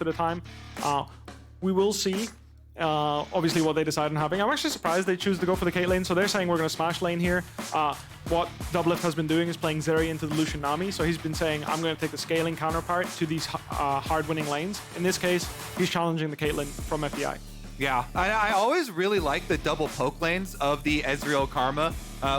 of the time. We will see. Obviously what they decide on having. I'm actually surprised they choose to go for the Caitlyn, so they're saying we're going to smash lane here. What DoubleLift has been doing is playing Zeri into the Lucian Nami, so he's been saying, I'm going to take the scaling counterpart to these hard-winning lanes. In this case, he's challenging the Caitlyn from FBI. Yeah, I always really like the double poke lanes of the Ezreal Karma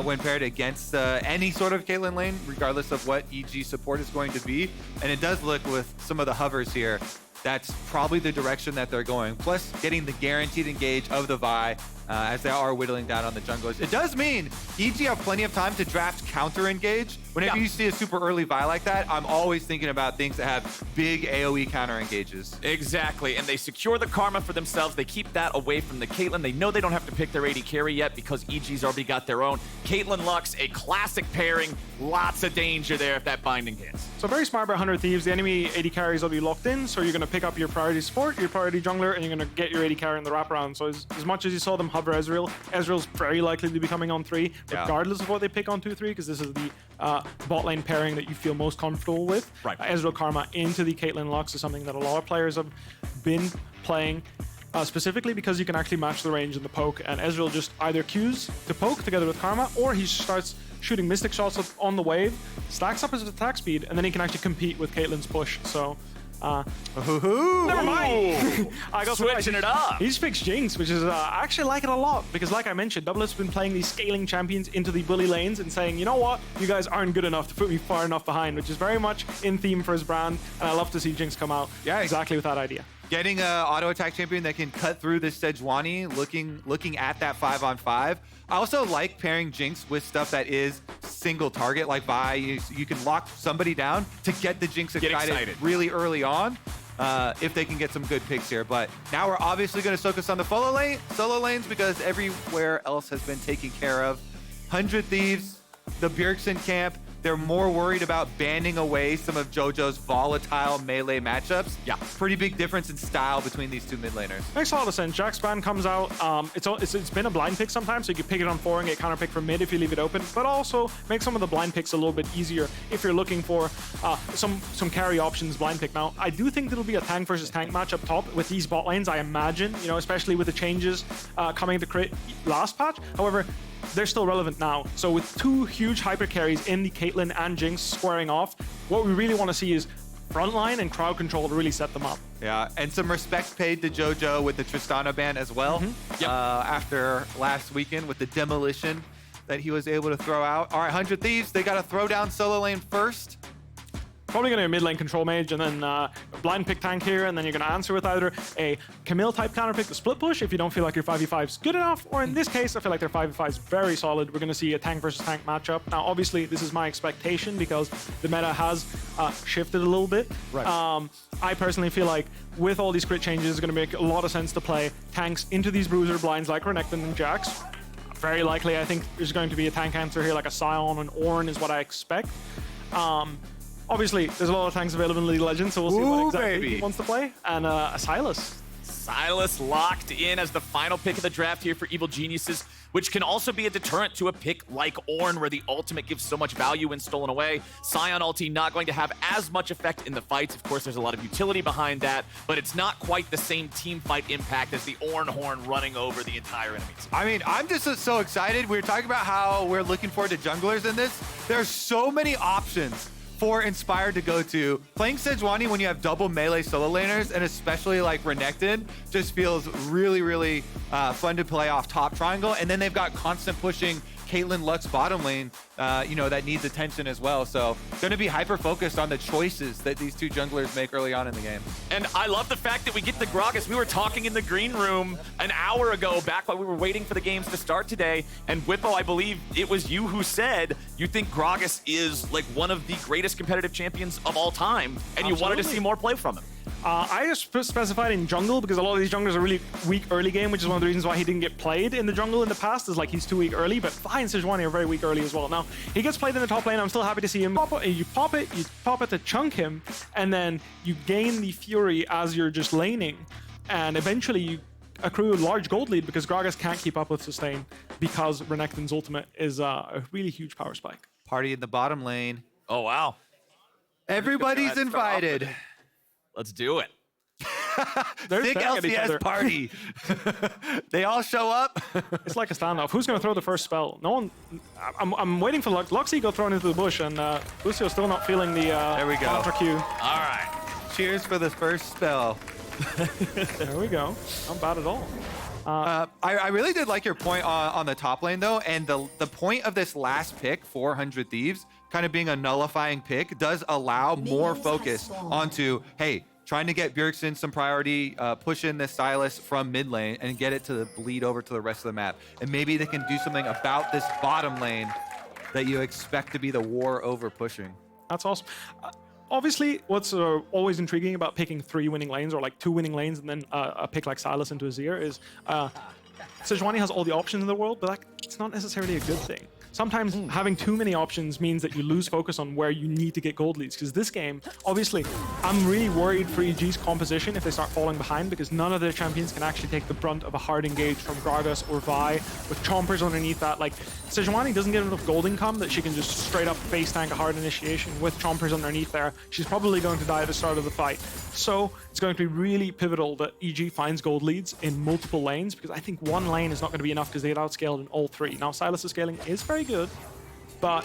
when paired against any sort of Caitlyn lane, regardless of what EG support is going to be. And it does look with some of the hovers here, that's probably the direction that they're going. Plus, getting the guaranteed engage of the Vi as they are whittling down on the junglers. It does mean EG have plenty of time to draft counter engage. Whenever you see a super early Vi like that, I'm always thinking about things that have big AoE counter engages. Exactly, and they secure the Karma for themselves. They keep that away from the Caitlyn. They know they don't have to pick their AD carry yet because EG's already got their own. Caitlyn Lux, a classic pairing. Lots of danger there if that binding hits. So very smart by 100 Thieves. The enemy AD carries will be locked in, so you're going to pick up your priority support, your priority jungler, and you're going to get your AD carry in the wraparound. So as much as you saw them hover Ezreal, Ezreal's very likely to be coming on 3, regardless of what they pick on 2-3, because this is the bot lane pairing that you feel most comfortable with. Right. Ezreal Karma into the Caitlyn Lux is something that a lot of players have been playing. Specifically because you can actually match the range in the poke, and Ezreal just either queues to poke together with Karma, or he starts shooting Mystic shots on the wave, stacks up his attack speed, and then he can actually compete with Caitlyn's push. So, never mind. I got switching it up. He's fixed Jinx, which is I actually like it a lot because, like I mentioned, DoubleLift's been playing these scaling champions into the bully lanes and saying, you know what, you guys aren't good enough to put me far enough behind, which is very much in theme for his brand, and I love to see Jinx come out exactly with that idea. Getting an auto attack champion that can cut through this Sejuani, looking at that 5-on-5. I also like pairing Jinx with stuff that is single target, like Vi. You can lock somebody down to get the Jinx excited really early on if they can get some good picks here. But now we're obviously going to focus on the solo lanes because everywhere else has been taken care of. 100 Thieves, the Bjergsen camp, they're more worried about banding away some of JoJo's volatile melee matchups. Yeah, pretty big difference in style between these two mid laners. Makes a lot of sense. Jack's ban comes out. It's been a blind pick sometimes, so you can pick it on 4 and get counter pick from mid if you leave it open, but also make some of the blind picks a little bit easier if you're looking for some carry options blind pick. Now, I do think it'll be a tank versus tank match up top with these bot lanes, I imagine, you know, especially with the changes coming to crit last patch. However, they're still relevant now. So with 2 huge hyper carries in the Caitlyn and Jinx squaring off, what we really want to see is frontline and crowd control to really set them up. Yeah, and some respect paid to JoJo with the Tristana ban as well. After last weekend with the demolition that he was able to throw out. All right, 100 Thieves, they got to throw down solo lane first. Probably going to be a mid lane control mage and then blind pick tank here, and then you're going to answer with either a Camille type counter pick to split push if you don't feel like your 5v5 is good enough, or in this case, I feel like their 5v5 is very solid. We're going to see a tank versus tank matchup. Now, obviously, this is my expectation because the meta has shifted a little bit. Right. I personally feel like with all these crit changes, it's going to make a lot of sense to play tanks into these bruiser blinds like Renekton and Jax. Very likely, I think there's going to be a tank answer here, like a Sion and Ornn is what I expect. Obviously, there's a lot of tanks available in League of Legends, so we'll see what exactly he wants to play. And a Sylas. Sylas locked in as the final pick of the draft here for Evil Geniuses, which can also be a deterrent to a pick like Ornn, where the ultimate gives so much value when stolen away. Sion ulti not going to have as much effect in the fights. Of course, there's a lot of utility behind that, but it's not quite the same team fight impact as the Ornn horn running over the entire enemy team. I mean, I'm just so excited. We were talking about how we're looking forward to junglers in this. There's so many options for Inspired to go to. Playing Sejuani when you have double melee solo laners, and especially like Renekton, just feels really, really fun to play off top triangle. And then they've got constant pushing Caitlyn Lux bottom lane, you know, that needs attention as well. So going to be hyper-focused on the choices that these two junglers make early on in the game. And I love the fact that we get the Gragas. We were talking in the green room an hour ago, back while we were waiting for the games to start today. And Bwipo, I believe it was you who said you think Gragas is like one of the greatest competitive champions of all time, and you wanted to see more play from him. I just specified in jungle because a lot of these junglers are really weak early game, which is one of the reasons why he didn't get played in the jungle in the past, is like he's too weak early, but Vi and Sejuani are very weak early as well. Now, he gets played in the top lane. I'm still happy to see him. You pop it to chunk him, and then you gain the fury as you're just laning, and eventually you accrue a large gold lead because Gragas can't keep up with sustain because Renekton's ultimate is a really huge power spike. Party in the bottom lane. Oh, wow. Everybody's invited. Let's do it. They're Big staring at each other. LCS party. They all show up. It's like a standoff. Who's going to throw the first spell? No one. I'm waiting for Luxy go thrown into the bush, and Busio still not feeling the There we go. counter Q. All right. Cheers for the first spell. There we go. Not bad at all. I really did like your point on the top lane, though, and the point of this last pick, 400 Thieves, kind of being a nullifying pick, does allow more focus onto, hey, trying to get Bjergsen some priority, push in this Sylas from mid lane, and get it to bleed over to the rest of the map. And maybe they can do something about this bottom lane that you expect to be the war over pushing. That's awesome. Obviously, what's always intriguing about picking 3 winning lanes or like 2 winning lanes and then a pick like Sylas into Azir is Sejuani has all the options in the world, but like, it's not necessarily a good thing. Sometimes having too many options means that you lose focus on where you need to get gold leads. Because this game, obviously, I'm really worried for EG's composition if they start falling behind, because none of their champions can actually take the brunt of a hard engage from Gragas or Vi with chompers underneath that. Like, Sejuani doesn't get enough gold income that she can just straight up face tank a hard initiation with chompers underneath there. She's probably going to die at the start of the fight. So it's going to be really pivotal that EG finds gold leads in multiple lanes, because I think one lane is not going to be enough because they get outscaled in all 3. Now, Sylas' scaling is very good, but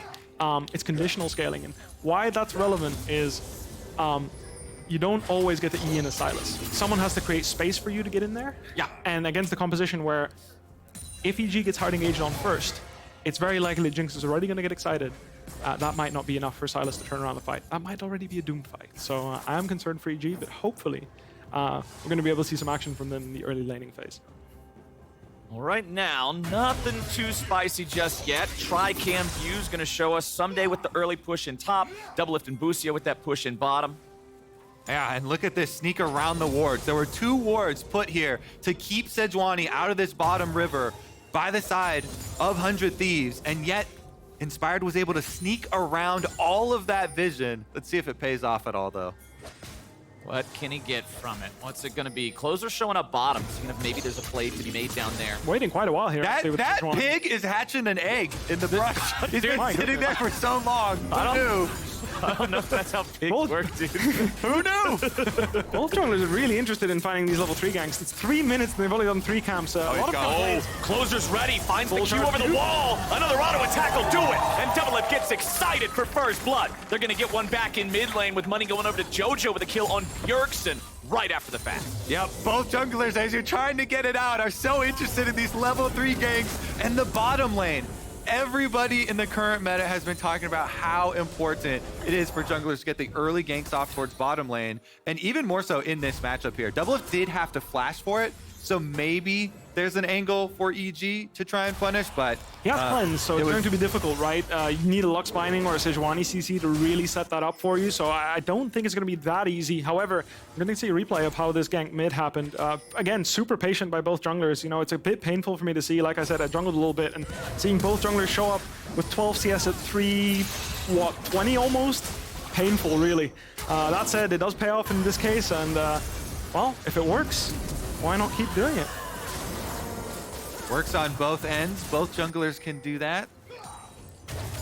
it's conditional scaling. And why that's relevant is you don't always get the E in a Sylas. Someone has to create space for you to get in there. Yeah. And against the composition where if EG gets hard engaged on first, it's very likely Jinx is already going to get excited. That might not be enough for Sylas to turn around the fight. That might already be a doomed fight. So I am concerned for EG, but hopefully we're going to be able to see some action from them in the early laning phase. Well, right now, nothing too spicy just yet. Tri-cam views going to show us Ssumday with the early push in top, DoubleLift and Busio with that push in bottom. Yeah, and look at this sneak around the wards. There were 2 wards put here to keep Sejuani out of this bottom river by the side of 100 Thieves, and yet Inspired was able to sneak around all of that vision. Let's see if it pays off at all, though. What can he get from it? What's it going to be? Closer showing up bottom, seeing if maybe there's a play to be made down there. Waiting quite a while here. That Sejuani. pig is hatching an egg in the brush. He's been sitting there for so long. Who knew? I don't know if that's how pigs work, dude. Who knew? Both junglers are really interested in finding these level 3 ganks. It's 3 minutes and they've only done 3 camps. A lot of Oh, Closer's ready. Finds the Full Q charge over the Q. wall. Another auto attack will do it. And DoubleLift gets excited for first blood. They're going to get one back in mid lane with money going over to Jojo with a kill on Bjergsen right after the fact. Yep, both junglers, as you're trying to get it out, are so interested in these level 3 ganks and the bottom lane. Everybody in the current meta has been talking about how important it is for junglers to get the early ganks off towards bottom lane, and even more so in this matchup here. DoubleLift did have to flash for it, so maybe there's an angle for EG to try and punish, but He has cleanse, so it's going to be difficult, right? You need a Lux Binding or a Sejuani CC to really set that up for you, so I don't think it's going to be that easy. However, I'm going to see a replay of how this gank mid happened. Again, super patient by both junglers. You know, it's a bit painful for me to see. Like I said, I jungled a little bit, and seeing both junglers show up with 12 CS at 20 almost? Painful, really. That said, it does pay off in this case, and, well, if it works, why not keep doing it? works on both ends. Both junglers can do that.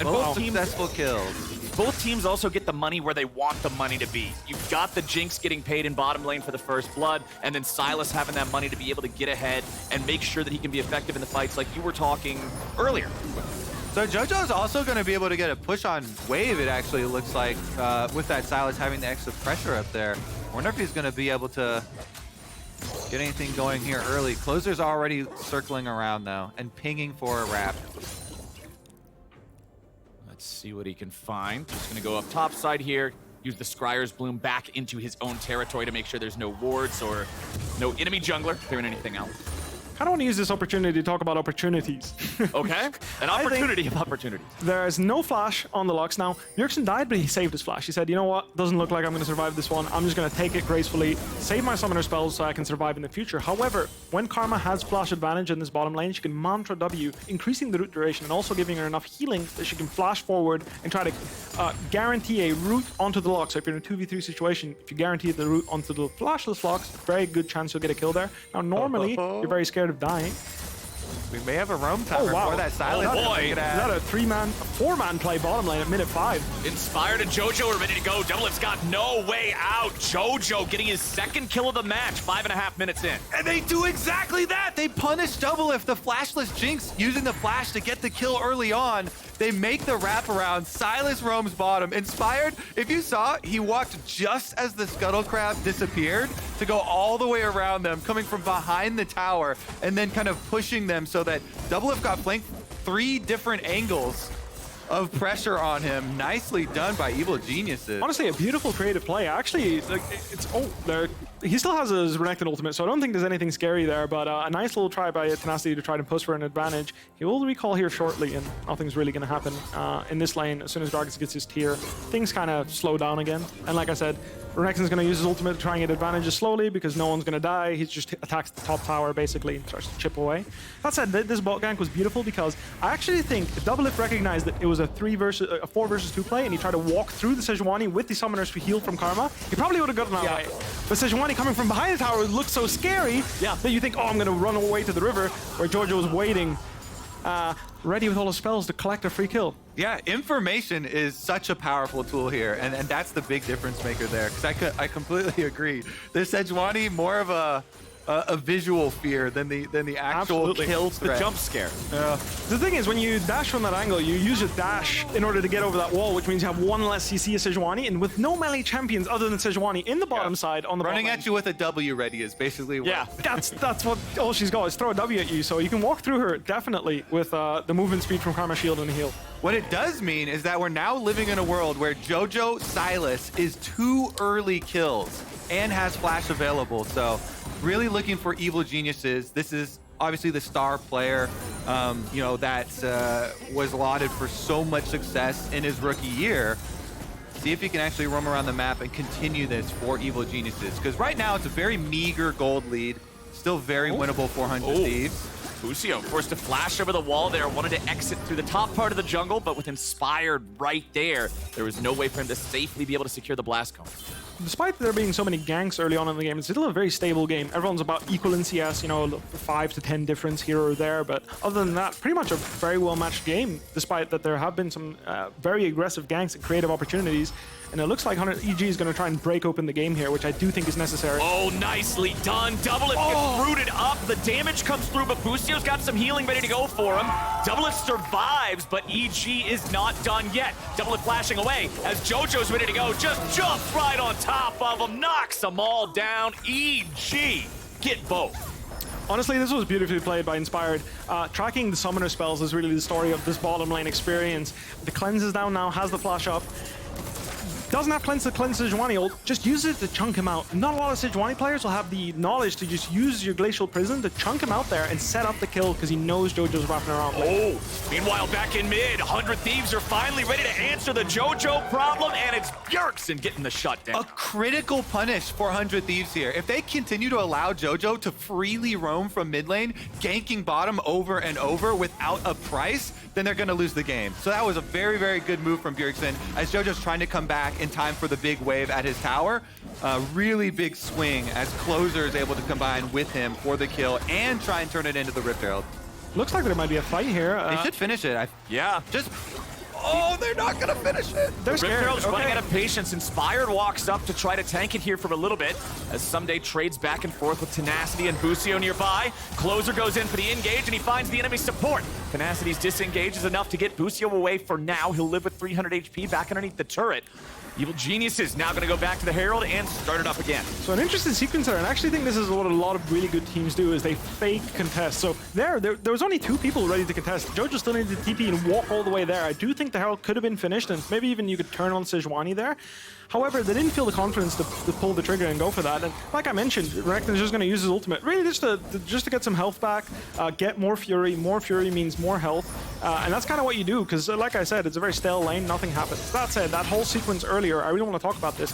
And both successful kills. Both teams also get the money where they want the money to be. You've got the Jinx getting paid in bottom lane for the first blood, and then Sylas having that money to be able to get ahead and make sure that he can be effective in the fights like you were talking earlier. So Jojo's also going to be able to get a push on wave, it actually looks like, with that Sylas having the extra pressure up there. I wonder if he's going to be able to get anything going here early. Closer's already circling around, though, and pinging for a wrap. Let's see what he can find. Just going to go up top side here, use the Scryer's Bloom back into his own territory to make sure there's no wards or no enemy jungler clearing anything out. I kind of want to use this opportunity to talk about opportunities. Okay, an opportunity of opportunities. There's no flash on the Lux now. Bjergsen died, but he saved his flash. He said, you know what, doesn't look like I'm going to survive this one. I'm just going to take it gracefully, save my summoner spells so I can survive in the future. However, when Karma has flash advantage in this bottom lane, she can mantra W, increasing the root duration and also giving her enough healing that she can flash forward and try to guarantee a route onto the Lux. So if you're in a 2v3 situation, if you guarantee the route onto the flashless Lux, very good chance you'll get a kill there. Now, normally, you're very scared of dying. We may have a roam timer for that Sylas. Oh, boy. Is that a four-man play bottom lane at minute 5? Inspired and Jojo are ready to go. DoubleLift's got no way out. Jojo getting his second kill of the match, 5.5 minutes in. And they do exactly that. They punish DoubleLift, the flashless Jinx, using the flash to get the kill early on. They make the wraparound. Sylas roams bottom. Inspired, if you saw, he walked just as the Scuttle Crab disappeared to go all the way around them, coming from behind the tower, and then kind of pushing them so that DoubleLift got flanked 3 different angles of pressure on him. Nicely done by Evil Geniuses. Honestly, a beautiful creative play. Actually, like, he still has his Renekton ultimate, so I don't think there's anything scary there, but a nice little try by Tenacity to try to push for an advantage. He will recall here shortly, and nothing's really going to happen in this lane. As soon as Gragas gets his tier, things kind of slow down again. And like I said, Renekton's going to use his ultimate to try and get advantages slowly because no one's going to die. He just attacks the top tower, basically, and starts to chip away. That said, this bot gank was beautiful because I actually think DoubleLift recognized that it was a 4 versus 2 play, and he tried to walk through the Sejuani with the summoners to heal from Karma. He probably would have gotten that way. But Sejuani coming from behind the tower looks so scary that you think, oh, I'm going to run away to the river, where Jojo was waiting, ready with all his spells to collect a free kill. Yeah, information is such a powerful tool here, and that's the big difference maker there, because I completely agree. This Sejuani more of a visual fear than the actual kill threat. The jump scare. Yeah. The thing is, when you dash from that angle, you use your dash in order to get over that wall, which means you have 1 less CC of Sejuani, and with no melee champions other than Sejuani in the bottom side on the running bottom at you with a W ready is basically what. Yeah, that's what all she's got is throw a W at you, so you can walk through her definitely with the movement speed from Karma Shield and the heal. What it does mean is that we're now living in a world where Jojo Sylas is 2 early kills and has flash available, so really looking for Evil Geniuses. This is obviously the star player, you know, that was lauded for so much success in his rookie year. See if he can actually roam around the map and continue this for Evil Geniuses, because right now it's a very meager gold lead, still very winnable 400 Thieves. Busio forced to flash over the wall there, wanted to exit through the top part of the jungle, but with Inspired right there was no way for him to safely be able to secure the blast cone. Despite there being so many ganks early on in the game, it's still a very stable game. Everyone's about equal in CS, you know, 5 to 10 difference here or there, but other than that, pretty much a very well-matched game, despite that there have been some very aggressive ganks and creative opportunities. And it looks like EG is going to try and break open the game here, which I do think is necessary. Oh, nicely done. DoubleLift gets rooted up. The damage comes through, but Busio's got some healing ready to go for him. DoubleLift survives, but EG is not done yet. DoubleLift flashing away as Jojo's ready to go. Just jumps right on top of him, knocks them all down. EG, get both. Honestly, this was beautifully played by Inspired. Tracking the summoner spells is really the story of this bottom lane experience. The cleanse is down now, has the flash up. Doesn't have cleanse Sejuani ult, just use it to chunk him out. Not a lot of Sejuani players will have the knowledge to just use your Glacial Prison to chunk him out there and set up the kill because he knows Jojo's wrapping around. Oh, meanwhile back in mid, 100 Thieves are finally ready to answer the Jojo problem, and it's Bjergsen getting the shutdown. A critical punish for 100 Thieves here. If they continue to allow Jojo to freely roam from mid lane, ganking bottom over and over without a price, then they're going to lose the game. So that was a very, very good move from Bjergsen as Jojo's trying to come back in time for the big wave at his tower. Really big swing as Closer is able to combine with him for the kill and try and turn it into the Rift Herald. Looks like there might be a fight here. They should finish it. Yeah. Oh, they're not going to finish it. They're Rift scared. Herald's running out of patience. Inspired walks up to try to tank it here for a little bit as Ssumday trades back and forth with Tenacity and Busio nearby. Closer goes in for the engage and he finds the enemy support. Tenacity's disengage is enough to get Busio away for now. He'll live with 300 HP back underneath the turret. Evil Geniuses now going to go back to the Herald and start it up again. So an interesting sequence there, and I actually think this is what a lot of really good teams do, is they fake contest. So there was only 2 people ready to contest. Jojo still needed to TP and walk all the way there. I do think the Herald could have been finished, and maybe even you could turn on Sejuani there. However, they didn't feel the confidence to pull the trigger and go for that. And like I mentioned, Renekton's just going to use his ultimate, really just to get some health back, get more Fury. More Fury means more health. And that's kind of what you do, because like I said, it's a very stale lane, nothing happens. That said, that whole sequence earlier, I really want to talk about this.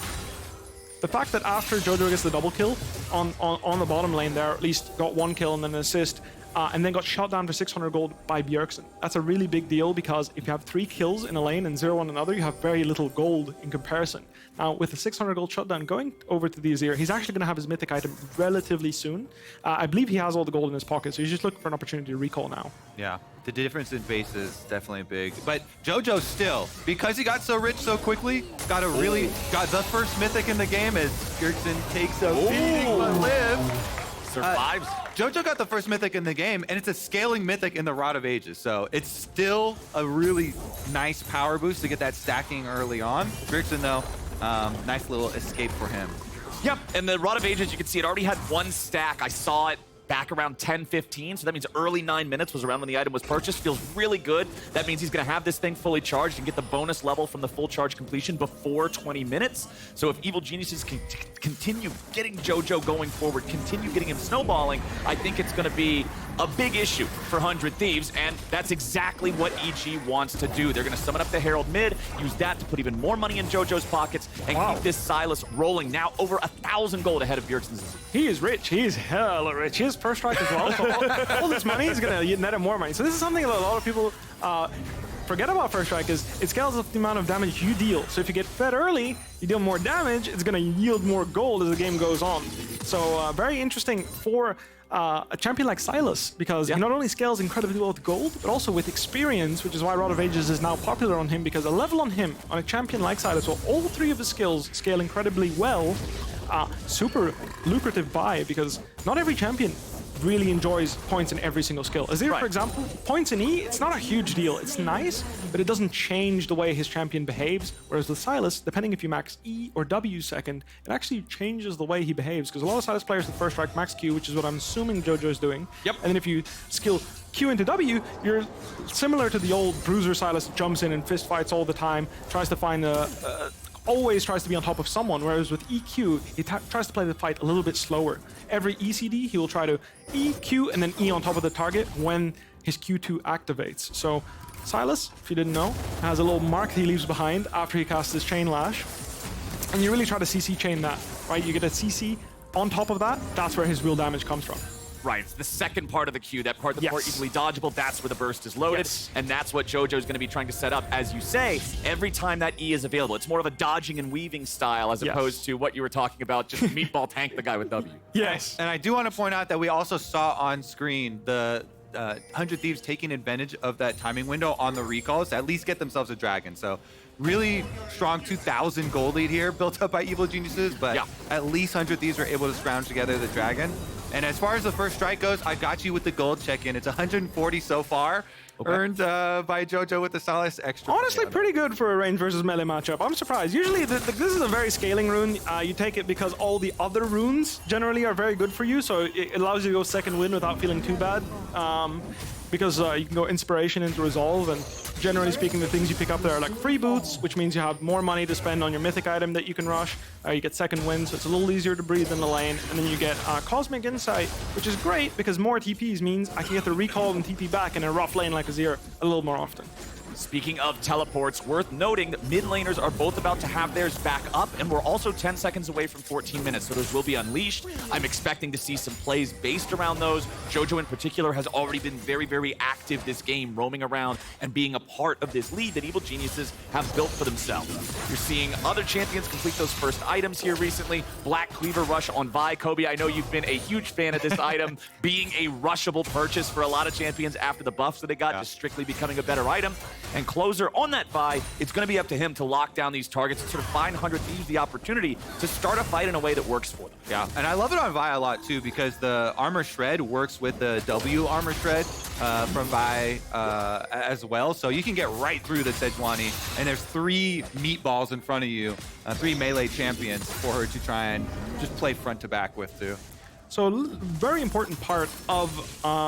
The fact that after Jojo gets the double kill on the bottom lane there, at least got 1 kill and then an assist, and then got shot down for 600 gold by Bjergsen. That's a really big deal because if you have 3 kills in a lane and 0 on another, you have very little gold in comparison. Now, with the 600 gold shutdown going over to the Azir, he's actually going to have his mythic item relatively soon. I believe he has all the gold in his pocket, so he's just looking for an opportunity to recall now. Yeah, the difference in base is definitely big. But Jojo still, because he got so rich so quickly, got the first mythic in the game as Bjergsen takes a beating but lives. Survives. Jojo got the first mythic in the game, and it's a scaling mythic in the Rod of Ages. So it's still a really nice power boost to get that stacking early on. Bjergsen, though, nice little escape for him. Yep, and the Rod of Ages, you can see it already had 1 stack. I saw it back around 10:15, so that means early 9 minutes was around when the item was purchased. Feels really good. That means he's going to have this thing fully charged and get the bonus level from the full charge completion before 20 minutes. So if Evil Geniuses can continue getting Jojo going forward, continue getting him snowballing, I think it's going to be a big issue for 100 Thieves, and that's exactly what EG wants to do. They're going to summon up the Herald mid, use that to put even more money in Jojo's pockets, and keep this Sylas rolling. Now over 1,000 gold ahead of Bjergsen's. He is rich. He is hella rich. He has first strike as well. So all this money is going to net him more money. So this is something that a lot of people forget about first strike is it scales up the amount of damage you deal. So if you get fed early, you deal more damage, it's going to yield more gold as the game goes on. So very interesting for a champion like Sylas, because he not only scales incredibly well with gold, but also with experience, which is why Rod of Ages is now popular on him, because a level on him, on a champion like Sylas, where all 3 of his skills scale incredibly well, super lucrative buy, because not every champion really enjoys points in every single skill. Azir, for example, points in E, it's not a huge deal. It's nice, but it doesn't change the way his champion behaves. Whereas with Sylas, depending if you max E or W second, it actually changes the way he behaves. Because a lot of Sylas players with first strike max Q, which is what I'm assuming Jojo is doing. Yep. And then if you skill Q into W, you're similar to the old bruiser Sylas that jumps in and fist fights all the time, tries to find always tries to be on top of someone, whereas with EQ, he tries to play the fight a little bit slower. Every ECD, he will try to EQ and then E on top of the target when his Q2 activates. So Sylas, if you didn't know, has a little mark he leaves behind after he casts his Chain Lash. And you really try to CC chain that, right? You get a CC on top of that, that's where his real damage comes from. Right, it's the second part of the Q, that part that's more easily dodgeable, that's where the burst is loaded, and that's what Jojo's going to be trying to set up. As you say, every time that E is available, it's more of a dodging and weaving style as opposed to what you were talking about, just meatball tank the guy with W. Yes. And I do want to point out that we also saw on screen the 100 Thieves taking advantage of that timing window on the recalls to at least get themselves a dragon. So really strong 2,000 gold lead here built up by Evil Geniuses, but at least 100 Thieves were able to scrounge together the dragon. And as far as the first strike goes, I got you with the gold check-in. It's 140 so far, earned by Jojo with the Sylas extra. Honestly, pretty good for a range versus melee matchup. I'm surprised. Usually, this is a very scaling rune. You take it because all the other runes generally are very good for you, so it allows you to go second win without feeling too bad. Because you can go inspiration into resolve, and generally speaking, the things you pick up there are like free boots, which means you have more money to spend on your mythic item that you can rush. You get second wind, so it's a little easier to breathe in the lane, and then you get cosmic insight, which is great because more TPs means I can get the recall and TP back in a rough lane like Azir a little more often. Speaking of teleports, worth noting that mid laners are both about to have theirs back up, and we're also 10 seconds away from 14 minutes, so those will be unleashed. I'm expecting to see some plays based around those. Jojo in particular has already been very, very active this game, roaming around and being a part of this lead that Evil Geniuses have built for themselves. You're seeing other champions complete those first items here recently. Black Cleaver Rush on Vi. Kobe, I know you've been a huge fan of this item, being a rushable purchase for a lot of champions after the buffs that they got, just strictly becoming a better item. And Closer on that Vi, it's going to be up to him to lock down these targets and sort of find 100 Thieves the opportunity to start a fight in a way that works for them. Yeah, and I love it on Vi a lot too because the armor shred works with the W armor shred from Vi as well. So you can get right through the Sejuani, and there's 3 meatballs in front of you, 3 melee champions for her to try and just play front to back with too. So a very important part of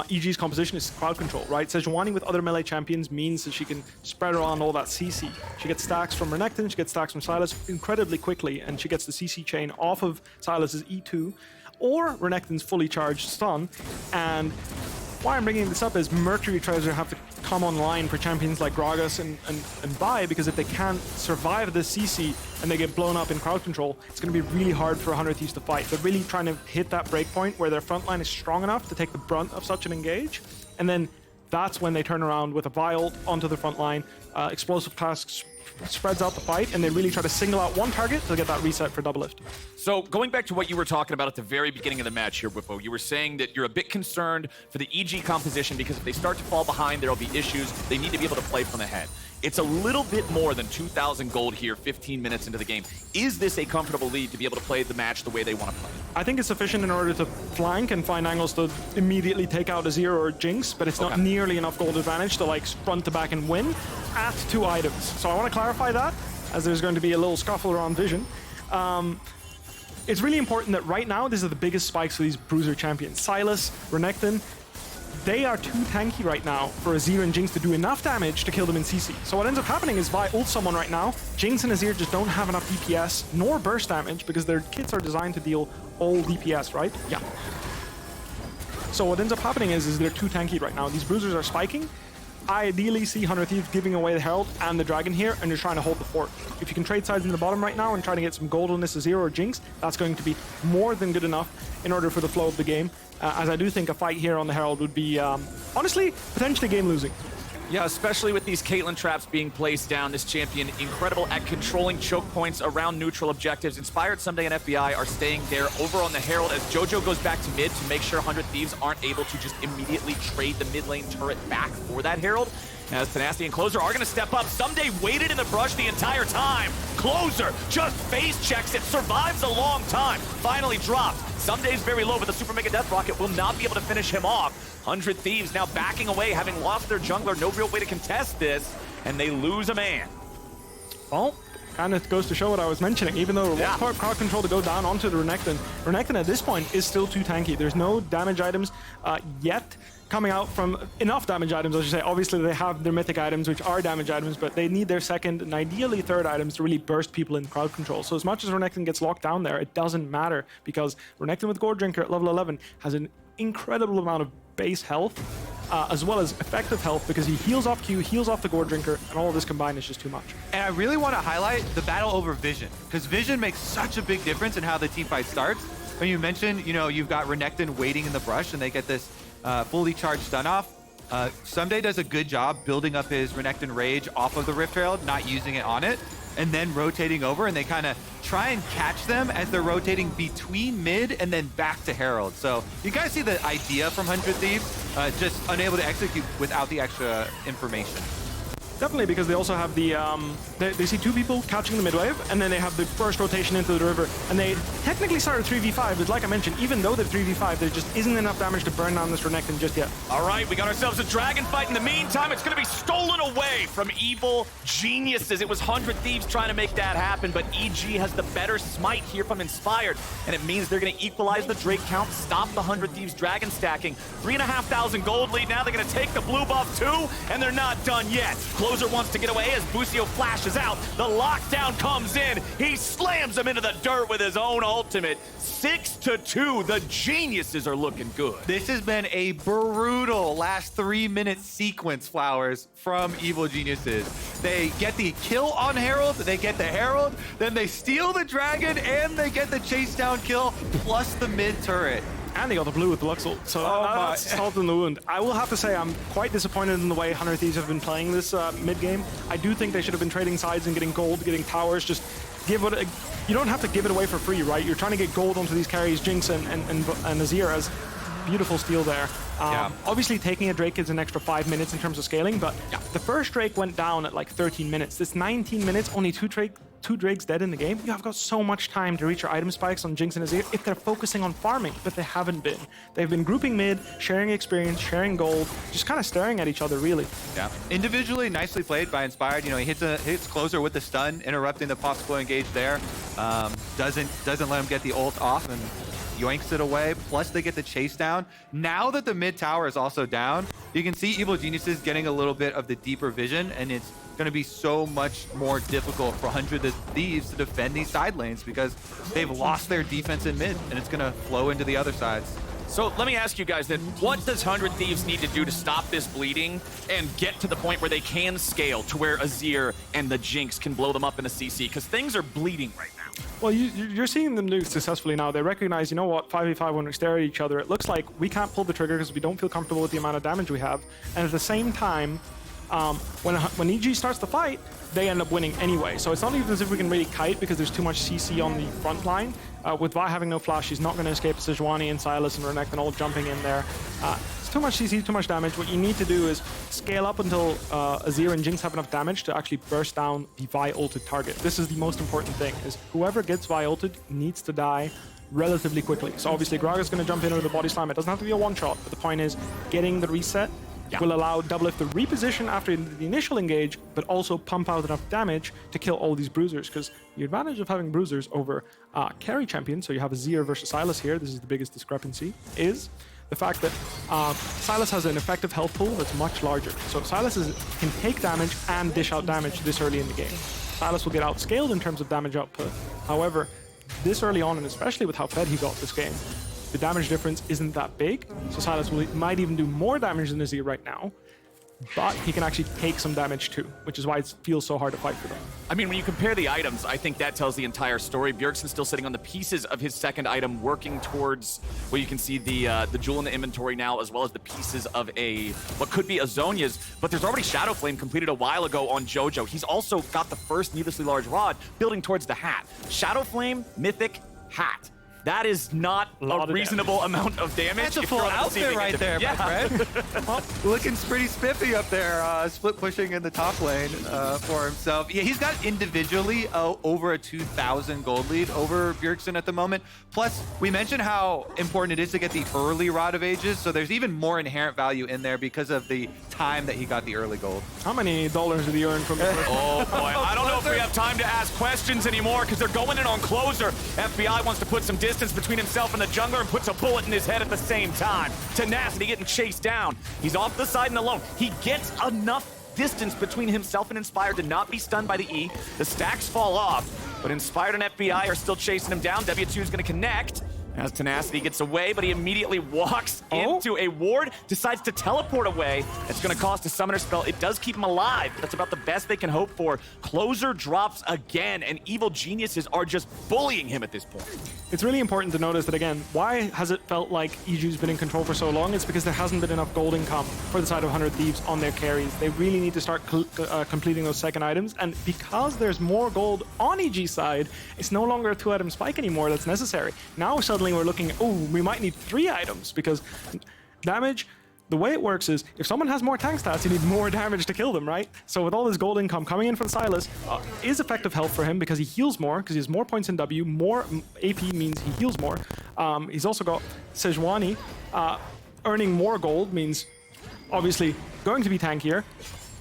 EG's composition is crowd control, right? Sejuani with other melee champions means that she can spread around all that CC. She gets stacks from Renekton, she gets stacks from Sylas incredibly quickly, and she gets the CC chain off of Sylas's E2 or Renekton's fully charged stun. And why I'm bringing this up is Mercury tries to have to come online for champions like Gragas and Bai, because if they can't survive this CC and they get blown up in crowd control, it's going to be really hard for 100 Thieves to fight. They're really trying to hit that breakpoint where their front line is strong enough to take the brunt of such an engage, and then that's when they turn around with a Vial onto the front line, Explosive Class spreads out the fight, and they really try to single out one target to get that reset for DoubleLift. So going back to what you were talking about at the very beginning of the match here, Bwipo, you were saying that you're a bit concerned for the EG composition because if they start to fall behind, there'll be issues. They need to be able to play from ahead. It's a little bit more than 2,000 gold here, 15 minutes into the game. Is this a comfortable lead to be able to play the match the way they want to play? I think it's sufficient in order to flank and find angles to immediately take out Azir or Jinx, but it's not nearly enough gold advantage to like front to back and win at 2 items. So I want to clarify that, as there's going to be a little scuffle around vision. It's really important that right now, these are the biggest spikes for these bruiser champions. Sylas, Renekton, they are too tanky right now for Azir and Jinx to do enough damage to kill them in CC. So what ends up happening is Vi ults someone right now, Jinx and Azir just don't have enough DPS nor burst damage because their kits are designed to deal all DPS, right? Yeah. So what ends up happening is they're too tanky right now. These bruisers are spiking. I ideally see 100 Thieves giving away the Herald and the Dragon here, and you're trying to hold the fort. If you can trade sides in the bottom right now and try to get some gold on this Azir or Jinx, that's going to be more than good enough in order for the flow of the game. As I do think a fight here on the Herald would be, honestly, potentially game-losing. Yeah, especially with these Caitlyn traps being placed down. This champion incredible at controlling choke points around neutral objectives. Inspired Ssumday and FBI are staying there over on the Herald as Jojo goes back to mid to make sure 100 Thieves aren't able to just immediately trade the mid lane turret back for that Herald. As Tenacity and Closer are going to step up. Ssumday waited in the brush the entire time. Closer just face checks it, survives a long time. Finally dropped. Ssumday's very low, but the Super Mega Death Rocket will not be able to finish him off. 100 Thieves now backing away, having lost their jungler. No real way to contest this, and they lose a man. Well, kind of goes to show what I was mentioning. Even though it was crowd control to go down onto the Renekton, Renekton at this point is still too tanky. There's no damage items yet coming out from enough damage items, I should say. Obviously, they have their mythic items, which are damage items, but they need their second and ideally third items to really burst people in crowd control. So as much as Renekton gets locked down there, it doesn't matter because Renekton with Gore Drinker at level 11 has an incredible amount of base health, as well as effective health, because he heals off Q, heals off the Gore Drinker, and all of this combined is just too much. And I really want to highlight the battle over vision, because vision makes such a big difference in how the team fight starts. When you mentioned, you know, you've got Renekton waiting in the brush, and they get this fully charged stun off. Ssumday does a good job building up his Renekton Rage off of the Rift Herald, not using it on it, and then rotating over, and they kind of try and catch them as they're rotating between mid and then back to Herald. So you guys see the idea from 100 Thieves, just unable to execute without the extra information. Definitely, because they also have the, they see 2 people catching the mid wave, and then they have the first rotation into the river, and they technically started 3v5, but like I mentioned, even though they're 3v5, there just isn't enough damage to burn down this Renekton just yet. All right, we got ourselves a dragon fight. In the meantime, it's going to be stolen away from Evil Geniuses. It was 100 Thieves trying to make that happen, but EG has the better smite here from Inspired, and it means they're going to equalize the Drake count, stop the 100 Thieves dragon stacking. 3,500 gold lead. Now they're going to take the blue buff too, and they're not done yet. Closer wants to get away as Busio flashes out. The lockdown comes in. He slams him into the dirt with his own ultimate. 6-2. The Geniuses are looking good. This has been a brutal last 3-minute sequence, Flowers, from Evil Geniuses. They get the kill on Herald, they get the Herald, then they steal the Dragon, and they get the chase down kill, plus the mid turret. And they got the blue with the Luxel, so that's salt in the wound. I will have to say I'm quite disappointed in the way 100 Thieves have been playing this mid-game. I do think they should have been trading sides and getting gold, getting towers. Just give it. You don't have to give it away for free, right? You're trying to get gold onto these carries, Jinx and Azir, as beautiful steal there. Obviously, taking a Drake is an extra 5 minutes in terms of scaling, but the first Drake went down at like 13 minutes. This 19 minutes, only two Drakes dead in the game. You have got so much time to reach your item spikes on Jinx and Azir if they're focusing on farming, but they haven't been. They've been grouping mid, sharing experience, sharing gold, just kind of staring at each other, really. Yeah. Individually, nicely played by Inspired. You know, he hits Closer with the stun, interrupting the possible engage there. Doesn't let him get the ult off and yoinks it away. Plus, they get the chase down. Now that the mid tower is also down, you can see Evil Geniuses getting a little bit of the deeper vision, and it's going to be so much more difficult for 100 Thieves to defend these side lanes because they've lost their defense in mid, and it's going to flow into the other sides. So let me ask you guys then, what does 100 Thieves need to do to stop this bleeding and get to the point where they can scale to where Azir and the Jinx can blow them up in the CC? Because things are bleeding right now. Well, you're seeing them do successfully now. They recognize, you know what, 5v5 when we stare at each other, it looks like we can't pull the trigger because we don't feel comfortable with the amount of damage we have. And at the same time, when EG starts the fight, they end up winning anyway. So it's not even as if we can really kite because there's too much CC on the front line. With Vi having no flash, she's not going to escape Sejuani and Sylas and Renekton all jumping in there. It's too much CC, too much damage. What you need to do is scale up until Azir and Jinx have enough damage to actually burst down the Vi ulted target. This is the most important thing, is whoever gets Vi ulted needs to die relatively quickly. So obviously Gragas is going to jump in with a body slam. It doesn't have to be a one-shot, but the point is getting the reset will allow DoubleLift to reposition after the initial engage, but also pump out enough damage to kill all these bruisers. Because the advantage of having bruisers over carry champions, so you have Azir versus Sylas here, this is the biggest discrepancy, is the fact that Sylas has an effective health pool that's much larger. So Sylas can take damage and dish out damage this early in the game. Sylas will get outscaled in terms of damage output. However, this early on, and especially with how fed he got this game, the damage difference isn't that big, so Sylas might even do more damage than Azir right now, but he can actually take some damage too, which is why it feels so hard to fight for them. I mean, when you compare the items, I think that tells the entire story. Bjergsen still sitting on the pieces of his second item, working towards where you can see the jewel in the inventory now, as well as the pieces of what could be a Zhonya's, but there's already Shadow Flame completed a while ago on Jojo. He's also got the first needlessly large rod building towards the hat. Shadow Flame, Mythic, hat. That is not a reasonable amount of damage. That's a full outfit right there, my friend. Well, looking pretty spiffy up there, split pushing in the top lane for himself. Yeah, he's got individually over a 2,000 gold lead over Bjergsen at the moment. Plus, we mentioned how important it is to get the early Rod of Ages, so there's even more inherent value in there because of the time that he got the early gold. How many dollars did he earn from it? Oh boy, I don't know if we have time to ask questions anymore because they're going in on closer. FBI wants to put some distance between himself and the jungler and puts a bullet in his head at the same time. Tenacity getting chased down. He's off the side and alone. He gets enough distance between himself and Inspired to not be stunned by the E. The stacks fall off, but Inspired and FBI are still chasing him down. W2 is going to connect as Tenacity gets away, but he immediately walks into a ward, decides to teleport away. It's going to cost a summoner spell. It does keep him alive. That's about the best they can hope for. Closer drops again, and evil geniuses are just bullying him at this point. It's really important to notice that, again, why has it felt like EG's been in control for so long? It's because there hasn't been enough gold income for the side of 100 Thieves on their carries. They really need to start completing those second items, and because there's more gold on EG's side, it's no longer a 2-item spike anymore that's necessary. Now suddenly we're looking at, oh, we might need 3 items because damage, the way it works is if someone has more tank stats, you need more damage to kill them, right? So with all this gold income coming in from Sylas, is effective health for him because he heals more, because he has more points in W, more AP means he heals more. He's also got Sejuani. Earning more gold means obviously going to be tankier.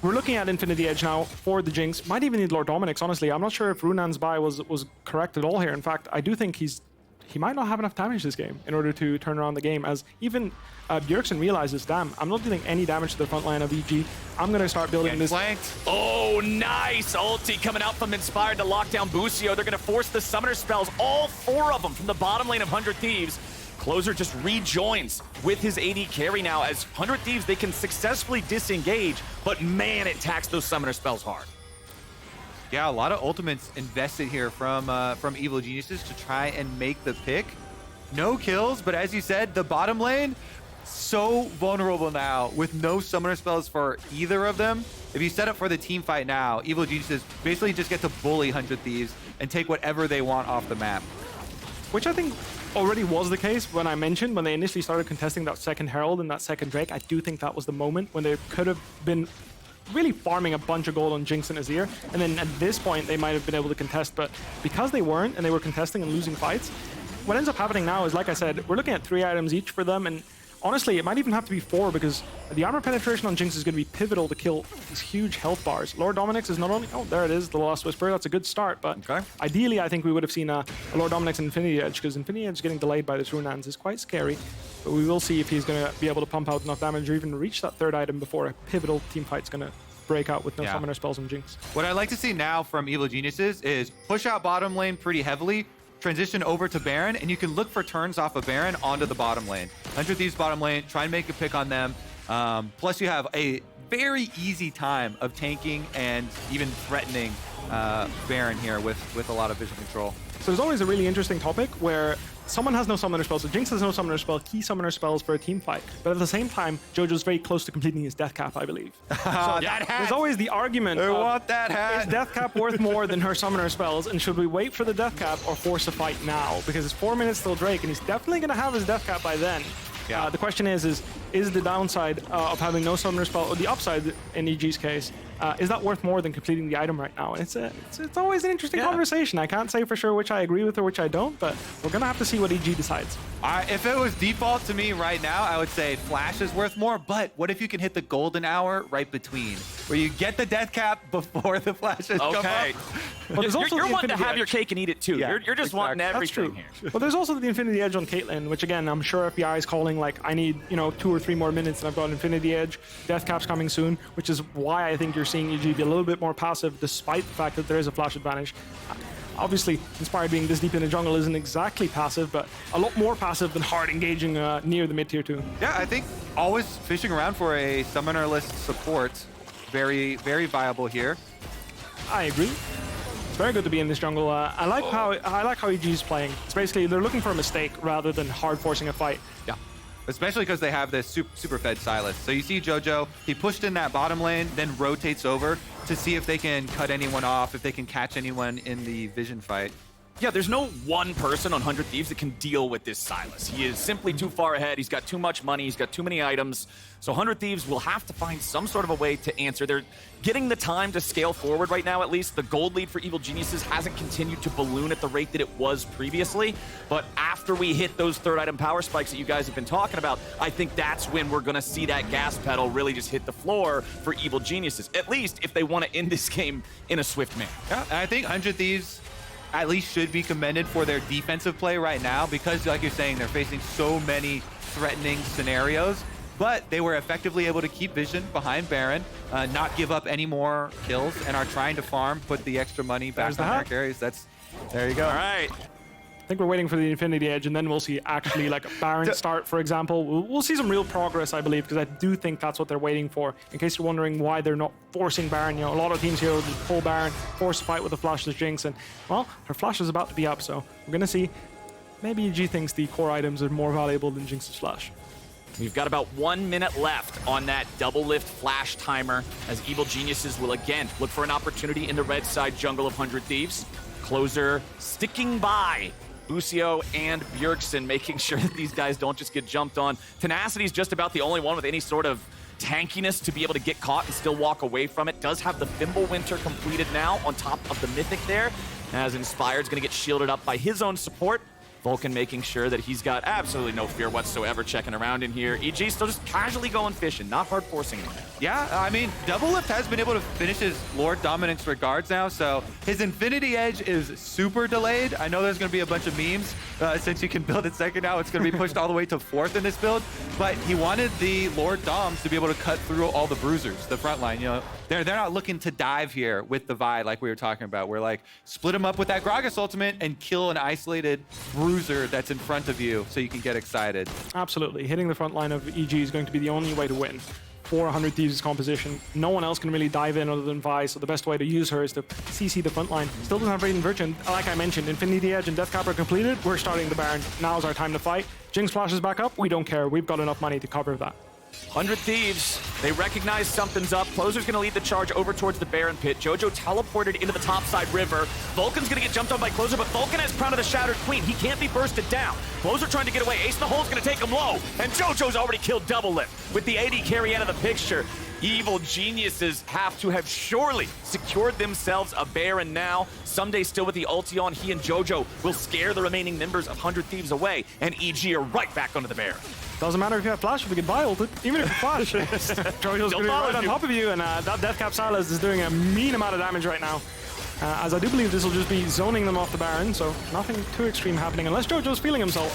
We're looking at Infinity Edge now for the Jinx. Might even need Lord Dominic's, honestly. I'm not sure if Runan's buy was correct at all here. In fact, I do think he might not have enough damage this game in order to turn around the game, as even Bjergsen realizes, damn, I'm not dealing any damage to the front line of EG. I'm going to start building this. Flanked. Oh, nice ulti coming out from Inspired to lock down Busio. They're going to force the summoner spells, all 4 of them from the bottom lane of 100 Thieves. Closer just rejoins with his AD carry now. As 100 Thieves, they can successfully disengage, but man, it taxed those summoner spells hard. Yeah, a lot of ultimates invested here from Evil Geniuses to try and make the pick. No kills, but as you said, the bottom lane, so vulnerable now with no summoner spells for either of them. If you set up for the team fight now, Evil Geniuses basically just get to bully 100 Thieves and take whatever they want off the map. Which I think already was the case when I mentioned when they initially started contesting that second Herald and that second Drake. I do think that was the moment when they could have been really farming a bunch of gold on Jinx and Azir, and then at this point they might have been able to contest, but because they weren't and they were contesting and losing fights, what ends up happening now is, like I said, we're looking at 3 items each for them, and honestly it might even have to be 4 because the armor penetration on Jinx is going to be pivotal to kill these huge health bars. Lord Dominic's is not only, oh there it is, the Lost Whisper, that's a good start, but ideally I think we would have seen a Lord Dominic's Infinity Edge, because Infinity Edge getting delayed by this Runans is quite scary. But we will see if he's going to be able to pump out enough damage or even reach that 3rd item before a pivotal team fight's going to break out with no summoner spells on Jinx. What I'd like to see now from Evil Geniuses is push out bottom lane pretty heavily, transition over to Baron, and you can look for turns off of Baron onto the bottom lane. 100 Thieves bottom lane, try and make a pick on them. Plus you have a very easy time of tanking and even threatening Baron here with a lot of vision control. So there's always a really interesting topic where someone has no summoner spells, so Jinx has no summoner spell, key summoner spells for a team fight. But at the same time, Jojo's very close to completing his death cap, I believe. So that hat! There's always the argument I of, want that hat! is death cap worth more than her summoner spells, and should we wait for the death cap or force a fight now? Because it's 4 minutes till Drake, and he's definitely going to have his death cap by then. Yeah. The question is the downside of having no summoner spell, or the upside in EG's case, is that worth more than completing the item right now? And it's always an interesting conversation. I can't say for sure which I agree with or which I don't, but we're going to have to see what EG decides. If it was default to me right now, I would say Flash is worth more, but what if you can hit the golden hour right between, where you get the death cap before the flashes come up? Well, there's also you're the wanting to Infinity have Edge. your cake and eat it too. Yeah, you're just wanting everything That's here. Well, there's also the Infinity Edge on Caitlyn, which again, I'm sure FBI is calling like, I need, 2 or 3 more minutes and I've got Infinity Edge. Death cap's coming soon, which is why I think you're seeing EG be a little bit more passive despite the fact that there is a flash advantage. Obviously, Inspired being this deep in the jungle isn't exactly passive, but a lot more passive than hard engaging near the mid-tier 2. Yeah, I think always fishing around for a summoner-less support, very, very viable here. I agree. It's very good to be in this jungle. I like how EG is playing. It's basically they're looking for a mistake rather than hard forcing a fight. Yeah. Especially because they have this super fed Sylas. So you see Jojo, he pushed in that bottom lane, then rotates over to see if they can cut anyone off, if they can catch anyone in the vision fight. Yeah, there's no one person on 100 Thieves that can deal with this Sylas. He is simply too far ahead. He's got too much money. He's got too many items. So 100 Thieves will have to find some sort of a way to answer. They're getting the time to scale forward right now, at least. The gold lead for Evil Geniuses hasn't continued to balloon at the rate that it was previously. But after we hit those third item power spikes that you guys have been talking about, I think that's when we're going to see that gas pedal really just hit the floor for Evil Geniuses. At least if they want to end this game in a swift manner. Yeah, and I think 100 Thieves at least should be commended for their defensive play right now because, like you're saying, they're facing so many threatening scenarios. But they were effectively able to keep vision behind Baron, not give up any more kills, and are trying to farm, put the extra money back on their carries. There you go. All right. I think we're waiting for the Infinity Edge, and then we'll see actually like a Baron start, for example. We'll see some real progress, I believe, because I do think that's what they're waiting for. In case you're wondering why they're not forcing Baron, a lot of teams here will just pull Baron, force a fight with the flashless Jinx, and well, her flash is about to be up, so we're gonna see. Maybe EG thinks the core items are more valuable than Jinx's flash. We've got about 1 minute left on that DoubleLift flash timer as Evil Geniuses will again look for an opportunity in the red side jungle of 100 Thieves. Closer sticking by Busio and Bjergsen, making sure that these guys don't just get jumped on. Tenacity is just about the only one with any sort of tankiness to be able to get caught and still walk away from it. Does have the Thimblewinter completed now on top of the Mythic there, as Inspired's going to get shielded up by his own support. Vulcan making sure that he's got absolutely no fear whatsoever checking around in here. EG still just casually going fishing, not hard forcing him. Yeah, I mean, DoubleLift has been able to finish his Lord Dominance regards now, so his Infinity Edge is super delayed. I know there's going to be a bunch of memes. Since you can build it second now, it's going to be pushed all the way to 4th in this build. But he wanted the Lord Doms to be able to cut through all the bruisers, the front line. They're not looking to dive here with the Vi like we were talking about. We're like, split him up with that Gragas ultimate and kill an isolated bruiser that's in front of you so you can get excited. Absolutely. Hitting the front line of EG is going to be the only way to win. 400 Thieves' composition. No one else can really dive in other than Vi, so the best way to use her is to CC the front line. Still doesn't have Radiant Virtue. Like I mentioned, Infinity Edge and Death Cap are completed. We're starting the Baron. Now's our time to fight. Jinx flashes back up. We don't care. We've got enough money to cover that. 100 Thieves, they recognize something's up. Closer's going to lead the charge over towards the Baron pit. Jojo teleported into the topside river. Vulcan's going to get jumped on by Closer, but Vulcan has Crown of the Shattered Queen. He can't be bursted down. Closer trying to get away. Ace in the Hole's going to take him low, and Jojo's already killed DoubleLift with the AD carry out of the picture. Evil Geniuses have to have surely secured themselves a Baron now. Ssumday still with the ulti on. He and Jojo will scare the remaining members of 100 Thieves away, and EG are right back onto the Baron. Doesn't matter if you have flash, if you get buy ulted, even if you flash, Jojo's going to be right on top of you, and that Death Cap Sylas is doing a mean amount of damage right now. As I do believe this will just be zoning them off the Baron, so nothing too extreme happening, unless Jojo's feeling himself,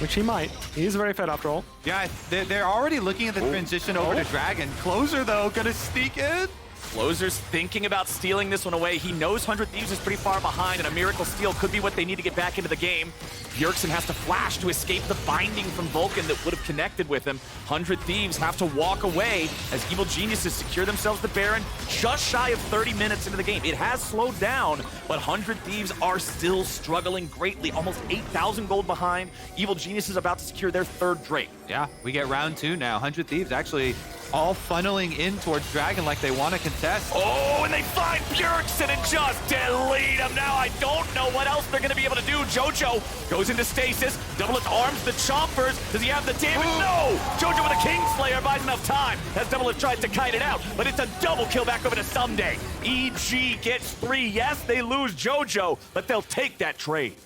which he might. He is very fed after all. Yeah, they're already looking at the transition over to Dragon. Closer, though, gonna sneak in. Closer's thinking about stealing this one away. He knows 100 Thieves is pretty far behind, and a miracle steal could be what they need to get back into the game. Bjergsen has to flash to escape the binding from Vulcan that would have connected with him. 100 Thieves have to walk away as Evil Geniuses secure themselves the Baron just shy of 30 minutes into the game. It has slowed down, but 100 Thieves are still struggling greatly. Almost 8,000 gold behind. Evil Geniuses about to secure their third Drake. Yeah, we get round 2 now. 100 Thieves actually all funneling in towards Dragon like they want to contest. Oh, and they find Bjergsen and just delete him. Now I don't know what else they're going to be able to do. Jojo goes into stasis. DoubleLift arms the chompers. Does he have the damage? No! Jojo with a Kingslayer buys enough time as DoubleLift tries to kite it out, but it's a double kill back over to Ssumday. EG gets 3. Yes, they lose Jojo, but they'll take that trade.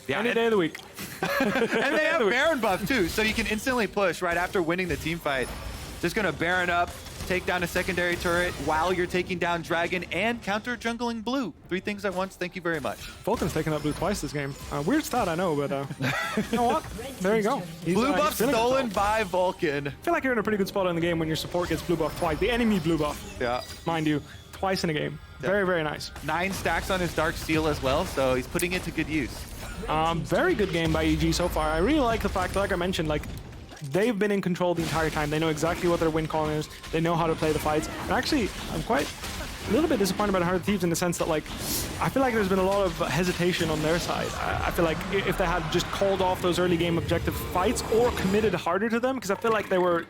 Yeah, Any day of the week. and they have Baron buff too, so you can instantly push right after winning the team fight. Just gonna Baron up, take down a secondary turret while you're taking down Dragon and counter jungling blue. 3 things at once, thank you very much. Vulcan's taken out blue twice this game. Weird stat, I know, but you know what? There you go. Blue buff he's feeling stolen himself. by Vulcan. I feel like you're in a pretty good spot in the game when your support gets blue buff twice. The enemy blue buff, Yeah. mind you, twice in a game. Very, very nice. 9 stacks on his Dark Seal as well, so he's putting it to good use. Very good game by EG so far. I really like the fact, like I mentioned, like they've been in control the entire time. They know exactly what their win con is. They know how to play the fights. And actually, I'm quite a little bit disappointed about 100 Thieves in the sense that, like, I feel like there's been a lot of hesitation on their side. I feel like if they had just called off those early game objective fights or committed harder to them, because I feel like they were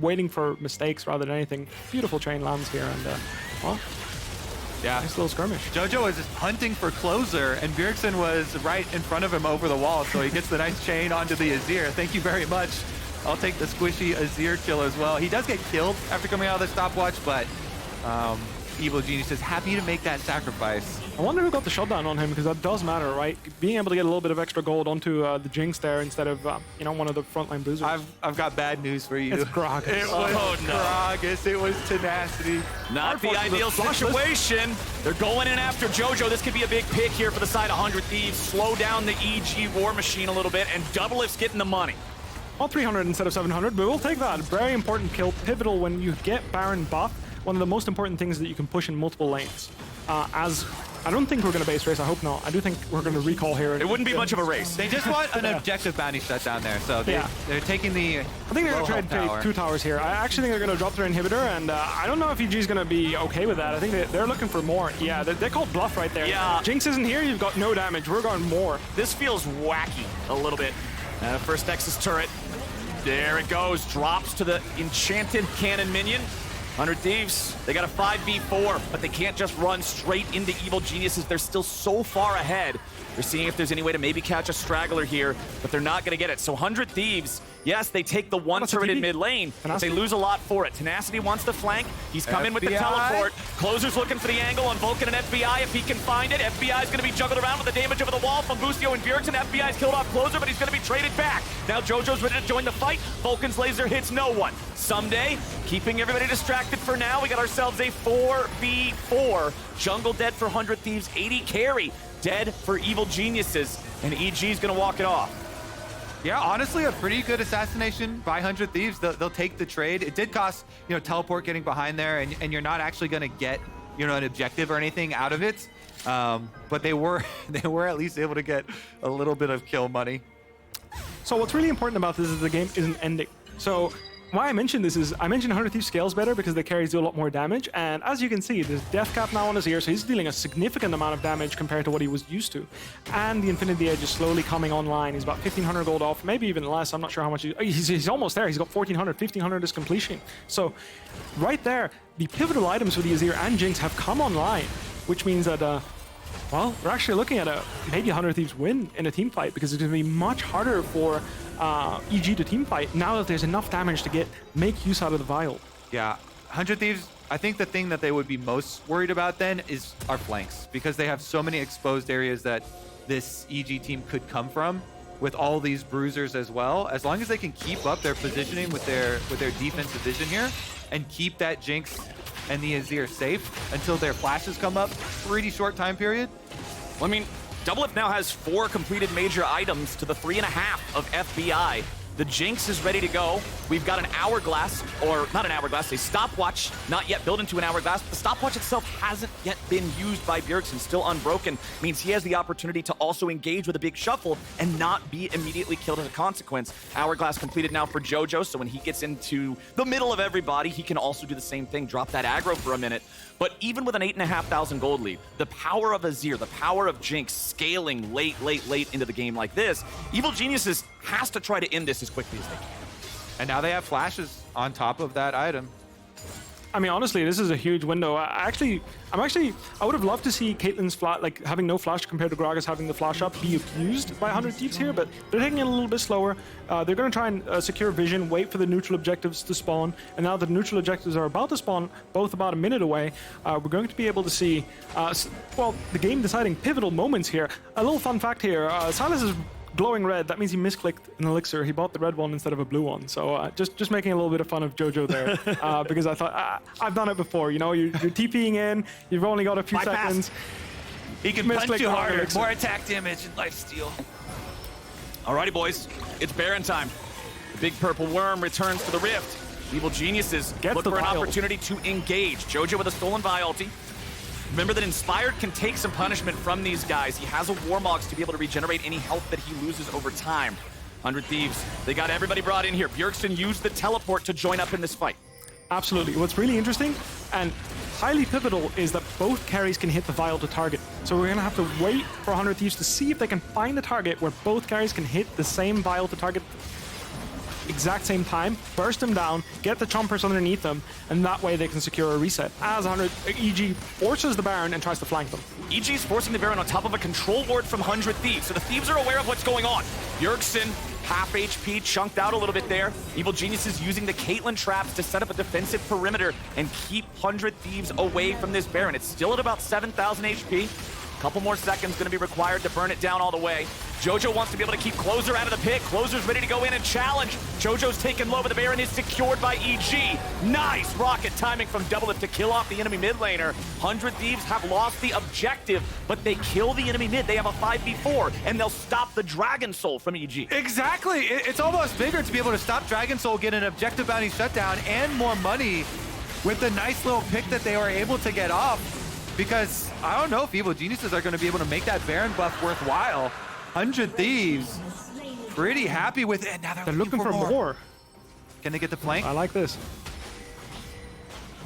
waiting for mistakes rather than anything. Beautiful chain lands here, and well, Yeah. nice little skirmish. Jojo was just hunting for Closer, and Bjergsen was right in front of him over the wall, so he gets the nice chain onto the Azir. Thank you very much. I'll take the squishy Azir kill as well. He does get killed after coming out of the stopwatch, but Evil Genius is happy to make that sacrifice. I wonder who got the shutdown on him, because that does matter, right? Being able to get a little bit of extra gold onto the Jinx there instead of, you know, one of the frontline boozers. I've got bad news for you. It's Gragas. It was no. Gragas. It was Tenacity. Not the ideal situation. They're going in after Jojo. This could be a big pick here for the side of 100 Thieves. Slow down the EG war machine a little bit, and DoubleLift's getting the money. Well, 300 instead of 700, but we'll take that. Very important kill. Pivotal when you get Baron buff. One of the most important things that you can push in multiple lanes. As I don't think we're going to base race. I hope not. I do think we're going to recall here. It wouldn't be much of a race. They just want an objective bounty shut down there, so they're taking the I think they're going to trade 2 towers here. I actually think they're going to drop their inhibitor, and I don't know if EG is going to be okay with that. I think they're looking for more. Yeah, they called bluff right there. Yeah. Jinx isn't here. You've got no damage. We're going more. This feels wacky a little bit. First Nexus turret. There it goes. Drops to the enchanted cannon minion. 100 Thieves, they got a 5v4, but they can't just run straight into Evil Geniuses. They're still so far ahead. They're seeing if there's any way to maybe catch a straggler here, but they're not going to get it. So 100 Thieves, yes, they take the one turret in mid lane, but they lose a lot for it. Tenacity wants to flank. He's coming with the teleport. Closer's looking for the angle on Vulcan and FBI if he can find it. FBI is going to be juggled around with the damage over the wall from Busio and Bjergsen. FBI's killed off Closer, but he's going to be traded back. Now Jojo's ready to join the fight. Vulcan's laser hits no one. Ssumday keeping everybody distracted for now. We got ourselves a 4v4. Jungle dead for 100 Thieves. 80 carry dead for Evil Geniuses. And EG's going to walk it off. Yeah, honestly, a pretty good assassination by 100 Thieves. They'll take the trade. It did cost, you know, teleport getting behind there, and you're not actually going to get, you know, an objective or anything out of it. But they were at least able to get a little bit of kill money. So what's really important about this is the game isn't ending. So why I mentioned this is I mentioned 100 Thieves scales better because the carries do a lot more damage, and as you can see, there's death cap now on his ear, so he's dealing a significant amount of damage compared to what he was used to. And the Infinity Edge is slowly coming online. He's about 1,500 gold off, maybe even less. I'm not sure how much he's almost there. He's got 1,400, 1,500 is completion. So right there, the pivotal items for the Azir and Jinx have come online, which means that well, we're actually looking at a maybe 100 Thieves win in a team fight, because it's going to be much harder for EG to team fight now that there's enough damage to make use out of the vial. Yeah, 100 Thieves, I think the thing that they would be most worried about then is our flanks, because they have so many exposed areas that this EG team could come from with all these bruisers as well. As long as they can keep up their positioning with their defensive vision here and keep that Jinx and the Azir safe until their flashes come up, pretty short time period. Well, I mean, DoubleLift now has 4 completed major items to the 3.5 of FBI. The Jinx is ready to go. We've got an hourglass, or not an hourglass, a stopwatch, not yet built into an hourglass. The stopwatch itself hasn't yet been used by Bjergsen, still unbroken. Means he has the opportunity to also engage with a big shuffle and not be immediately killed as a consequence. Hourglass completed now for Jojo, so when he gets into the middle of everybody, he can also do the same thing, drop that aggro for a minute. But even with an 8,500 gold lead, the power of Azir, the power of Jinx scaling late into the game like this, Evil Geniuses has to try to end this as quickly as they can. And now they have flashes on top of that item. I mean, honestly, this is a huge window. I would have loved to see Caitlyn's flash, like having no flash compared to Gragas having the flash up, be abused by 100 Thieves here, but they're taking it a little bit slower. They're going to try and secure vision, wait for the neutral objectives to spawn, and now the neutral objectives are about to spawn, both about a minute away. We're going to be able to see, well, the game-deciding pivotal moments here. A little fun fact here, Sylas is glowing red. That means he misclicked an elixir. He bought the red one instead of a blue one. So just making a little bit of fun of Jojo there, because I thought I've done it before. You know, you're TPing in. You've only got a few seconds. He can punch you harder. More attack damage and lifesteal. Alrighty, boys. It's Baron time. The big purple worm returns to the rift. Evil Geniuses look for an opportunity to engage. Jojo with a stolen Vi ulti. Remember that Inspired can take some punishment from these guys. He has a Warmogs to be able to regenerate any health that he loses over time. 100 Thieves, they got everybody brought in here. Bjergsen used the teleport to join up in this fight. Absolutely. What's really interesting and highly pivotal is that both carries can hit the vial to target. So we're going to have to wait for 100 Thieves to see if they can find a target where both carries can hit the same vial to target exact same time, burst them down, get the chompers underneath them, and that way they can secure a reset. As 100 EG forces the Baron and tries to flank them. EG is forcing the Baron on top of a control ward from 100 Thieves, so the Thieves are aware of what's going on. Bjergsen, half HP, chunked out a little bit there. Evil Geniuses using the Caitlyn traps to set up a defensive perimeter and keep 100 Thieves away from this Baron. It's still at about 7,000 HP. Couple more seconds going to be required to burn it down all the way. Jojo wants to be able to keep Closer out of the pit. Closer's ready to go in and challenge. Jojo's taken low, but the Baron is secured by EG. Nice rocket timing from DoubleLift to kill off the enemy mid laner. 100 Thieves have lost the objective, but they kill the enemy mid. They have a 5v4, and they'll stop the Dragon Soul from EG. Exactly. It's almost bigger to be able to stop Dragon Soul, get an objective bounty shutdown, and more money with the nice little pick that they were able to get off. Because I don't know if Evil Geniuses are going to be able to make that Baron buff worthwhile. 100 Thieves, pretty happy with it. Now they're looking for more. Can they get the flank? I like this.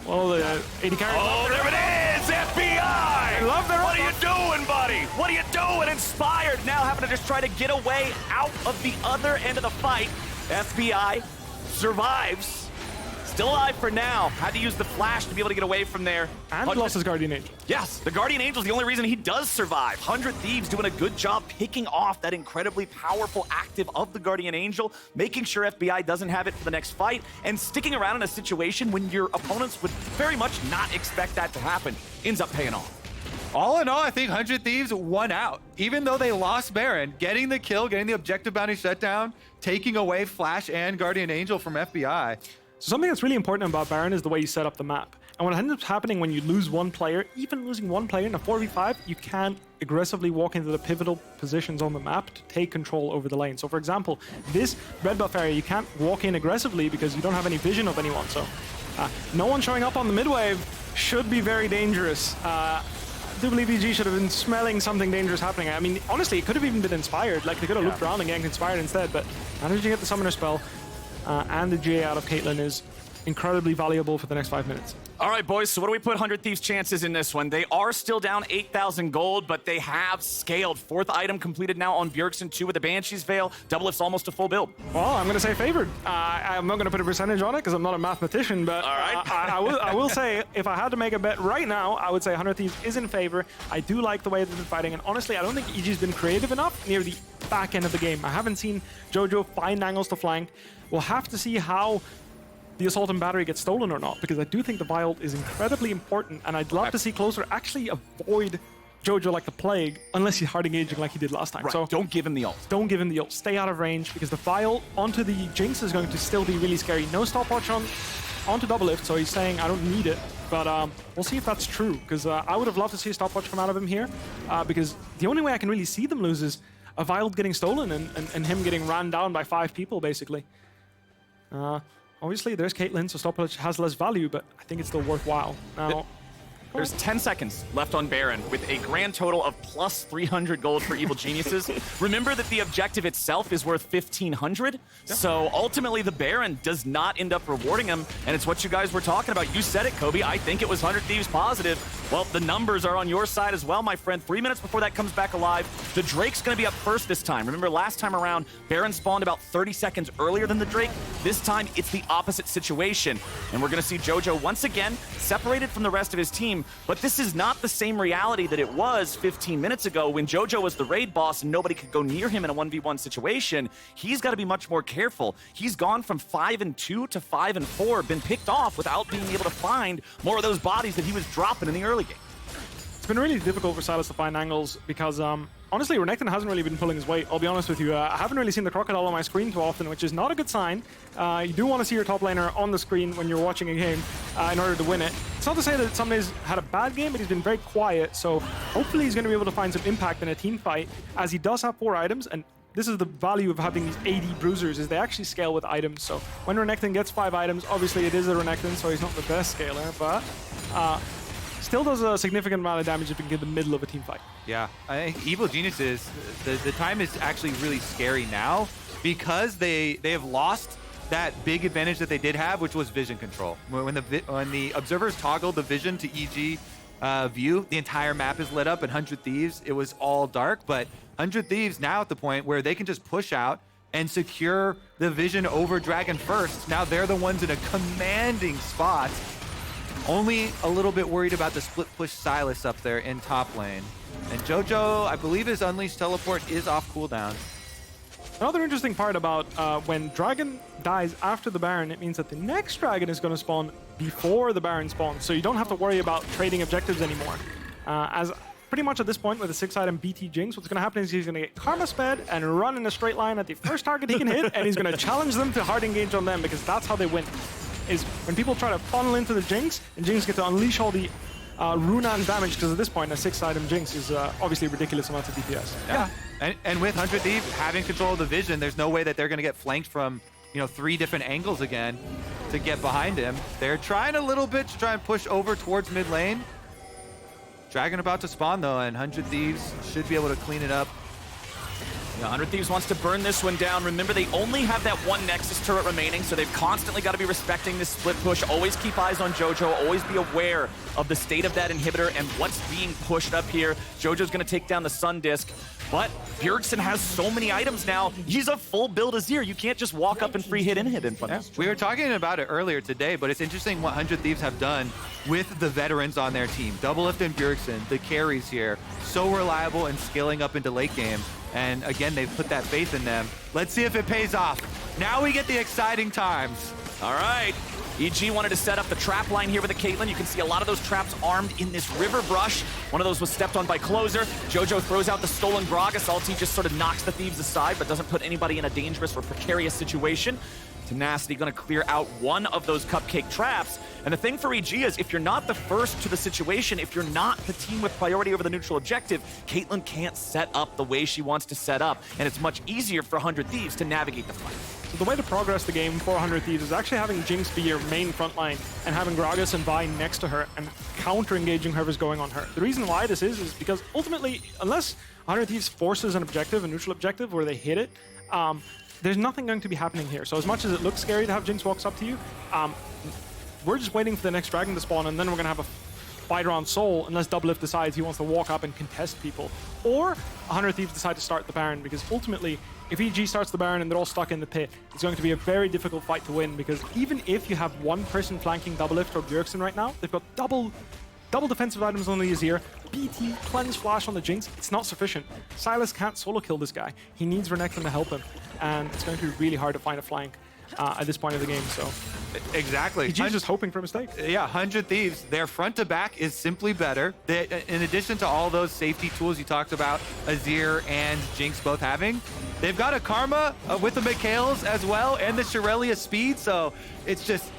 Well, the 80 carry. Oh, there it is! FBI! I love their What are you doing, buddy? What are you doing? Inspired now having to just try to get away out of the other end of the fight. FBI survives. Still alive for now. Had to use the flash to be able to get away from there. And lost his Guardian Angel. Yes, the Guardian Angel is the only reason he does survive. 100 Thieves doing a good job picking off that incredibly powerful active of the Guardian Angel, making sure FBI doesn't have it for the next fight, and sticking around in a situation when your opponents would very much not expect that to happen. Ends up paying off. All in all, I think 100 Thieves won out. Even though they lost Baron, getting the kill, getting the objective bounty shutdown, taking away Flash and Guardian Angel from FBI. So something that's really important about Baron is the way you set up the map. And what ends up happening when you lose one player, even losing one player in a 4v5, you can't aggressively walk into the pivotal positions on the map to take control over the lane. So for example, this red buff area, you can't walk in aggressively because you don't have any vision of anyone. So no one showing up on the mid wave should be very dangerous. I do believe EG should have been smelling something dangerous happening. I mean, honestly, it could have even been Inspired. Like, they could have looked around and getting Inspired instead, but managing to get the Summoner spell and the GA out of Caitlyn is incredibly valuable for the next 5 minutes. All right, boys, so what do we put 100 Thieves' chances in this one? They are still down 8,000 gold, but they have scaled. 4th item completed now on Bjergsen, 2 with the Banshee's Veil. DoubleLift's almost a full build. Well, I'm going to say favored. I'm not going to put a percentage on it because I'm not a mathematician, but all right. I will say, if I had to make a bet right now, I would say 100 Thieves is in favor. I do like the way they've been fighting, and honestly, I don't think EG's been creative enough near the back end of the game. I haven't seen Jojo find angles to flank. We'll have to see how the Assault and Battery gets stolen or not, because I do think the Vial is incredibly important, and I'd love to see Closer actually avoid Jojo like the plague, unless he's hard engaging like he did last time. Right. So don't give him the ult. Don't give him the ult. Stay out of range, because the Vial onto the Jinx is going to still be really scary. No stopwatch onto DoubleLift, so he's saying I don't need it. But we'll see if that's true, because I would have loved to see a stopwatch come out of him here, because the only way I can really see them lose is a Wild getting stolen and him getting ran down by 5 people, basically. Obviously, there's Caitlyn, so stoppage has less value, but I think it's still worthwhile. Now, there's 10 seconds left on Baron with a grand total of plus 300 gold for Evil Geniuses. Remember that the objective itself is worth 1,500, so ultimately the Baron does not end up rewarding him, and it's what you guys were talking about. You said it, Kobe. I think it was 100 Thieves positive. Well, the numbers are on your side as well, my friend. 3 minutes before that comes back alive, the Drake's going to be up first this time. Remember, last time around, Baron spawned about 30 seconds earlier than the Drake. This time, it's the opposite situation, and we're going to see Jojo once again separated from the rest of his team. But this is not the same reality that it was 15 minutes ago when Jojo was the raid boss and nobody could go near him in a 1v1 situation. He's got to be much more careful. He's gone from 5-2 to 5-4, been picked off without being able to find more of those bodies that he was dropping in the early game. It's been really difficult for Sylas to find angles because, honestly, Renekton hasn't really been pulling his weight. I'll be honest with you. I haven't really seen the crocodile on my screen too often, which is not a good sign. You do want to see your top laner on the screen when you're watching a game in order to win it. It's not to say that Ssumday's had a bad game, but he's been very quiet, so hopefully he's going to be able to find some impact in a team fight, as he does have 4 items, and this is the value of having these AD bruisers, is they actually scale with items. So when Renekton gets 5 items, obviously it is a Renekton, so he's not the best scaler, but still does a significant amount of damage if you can get the middle of a team fight. Yeah, I think Evil Geniuses, the time is actually really scary now because they have lost that big advantage that they did have, which was vision control. When the observers toggled the vision to EG view, the entire map is lit up. And 100 Thieves, it was all dark, but 100 Thieves now at the point where they can just push out and secure the vision over Dragon first. Now they're the ones in a commanding spot. Only a little bit worried about the split push Sylas up there in top lane. And Jojo, I believe his Unleashed teleport is off cooldown. Another interesting part about when Dragon dies after the Baron, it means that the next Dragon is going to spawn before the Baron spawns, so you don't have to worry about trading objectives anymore. As pretty much at this point with the 6-item BT Jinx, what's going to happen is he's going to get Karma sped and run in a straight line at the first target he can hit, and he's going to challenge them to hard engage on them, because that's how they win. Is when people try to funnel into the Jinx, and Jinx get to unleash all the Runan damage, because at this point a 6-item Jinx is obviously ridiculous amounts of DPS. Yeah. And with 100 Thieves having control of the vision, there's no way that they're going to get flanked from 3 different angles again to get behind him. They're trying a little bit to try and push over towards mid lane. Dragon about to spawn though, and 100 Thieves should be able to clean it up. Yeah, 100 Thieves wants to burn this one down. Remember, they only have that 1 Nexus turret remaining, so they've constantly got to be respecting this split push. Always keep eyes on Jojo. Always be aware of the state of that inhibitor and what's being pushed up here. Jojo's going to take down the Sun Disc, but Bjergsen has so many items now. He's a full build Azir. You can't just walk up and free hit inhib in front of him. We were talking about it earlier today, but it's interesting what 100 Thieves have done with the veterans on their team. DoubleLift and Bjergsen, the carries here, so reliable and scaling up into late game. And again, they've put that faith in them. Let's see if it pays off. Now we get the exciting times. All right. EG wanted to set up the trap line here with the Caitlyn. You can see a lot of those traps armed in this river brush. One of those was stepped on by Closer. Jojo throws out the stolen Gragas ulti, just sort of knocks the Thieves aside, but doesn't put anybody in a dangerous or precarious situation. Tenacity going to clear out one of those cupcake traps. And the thing for EG is, if you're not the first to the situation, if you're not the team with priority over the neutral objective, Caitlyn can't set up the way she wants to set up, and it's much easier for 100 Thieves to navigate the fight. So the way to progress the game for 100 Thieves is actually having Jinx be your main front line and having Gragas and Vi next to her and counter-engaging whoever's going on her. The reason why this is because ultimately, unless 100 Thieves forces an objective, a neutral objective, where they hit it, there's nothing going to be happening here. So as much as it looks scary to have Jinx walks up to you, we're just waiting for the next dragon to spawn, and then we're going to have a fight around Soul, unless DoubleLift decides he wants to walk up and contest people. Or 100 Thieves decide to start the Baron, because ultimately, if EG starts the Baron and they're all stuck in the pit, it's going to be a very difficult fight to win, because even if you have one person flanking DoubleLift or Bjergsen right now, they've got double defensive items on the Azir, BT, Cleanse Flash on the Jinx, it's not sufficient. Sylas can't solo kill this guy. He needs Renekton to help him, and it's going to be really hard to find a flank at this point of the game, so... Exactly. EG's just hoping for a mistake. Yeah, 100 Thieves, their front to back is simply better. In addition to all those safety tools you talked about, Azir and Jinx both having, they've got a Karma with the Mikhails as well, and the Shirelia speed, so it's just...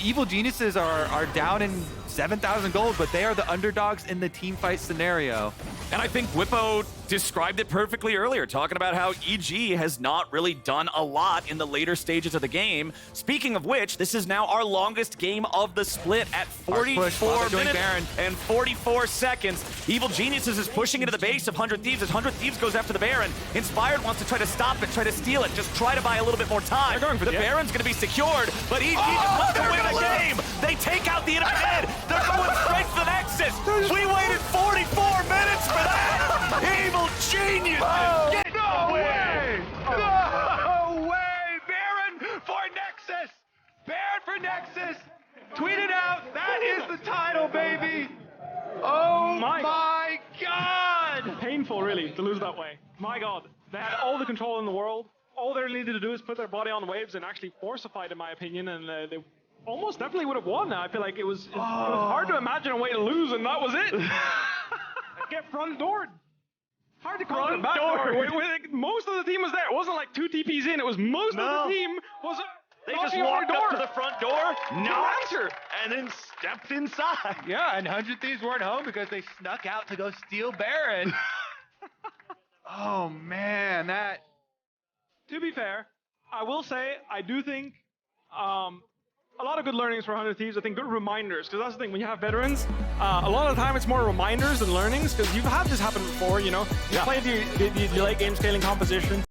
Evil Geniuses are down in 7,000 gold, but they are the underdogs in the team fight scenario. And I think Bwipo described it perfectly earlier, talking about how EG has not really done a lot in the later stages of the game. Speaking of which, this is now our longest game of the split at 44 minutes and 44 seconds. Evil Geniuses is pushing into the base of 100 Thieves as 100 Thieves goes after the Baron. Inspired wants to try to stop it, try to steal it, just try to buy a little bit more time. They're going for the Baron's going to be secured, but EG just wants to win the game. They take out the enemy mid. They're going straight to the Nexus. We waited 44 minutes for that. Evil Geniuses! Get No the win. way! No way! Baron for Nexus! Baron for Nexus! Tweet it out! That is the title, baby! Oh my God! Painful, really, to lose that way. My God. They had all the control in the world. All they needed to do is put their body on waves and actually force a fight, in my opinion, and they almost definitely would have won. I feel like it was hard to imagine a way to lose, and that was it. Get front doored. Hard to call it back door. Most of the team was there. It wasn't like 2 TPs in. It was most of the team was. They just walked up to the front door, no answer, and then stepped inside. Yeah, and 100 Thieves weren't home because they snuck out to go steal Baron. Oh man, that. To be fair, I will say I do think a lot of good learnings for 100 Thieves. I think good reminders, because that's the thing, when you have veterans, a lot of the time it's more reminders than learnings, because you've had this happen before, you know? You played the late game scaling composition,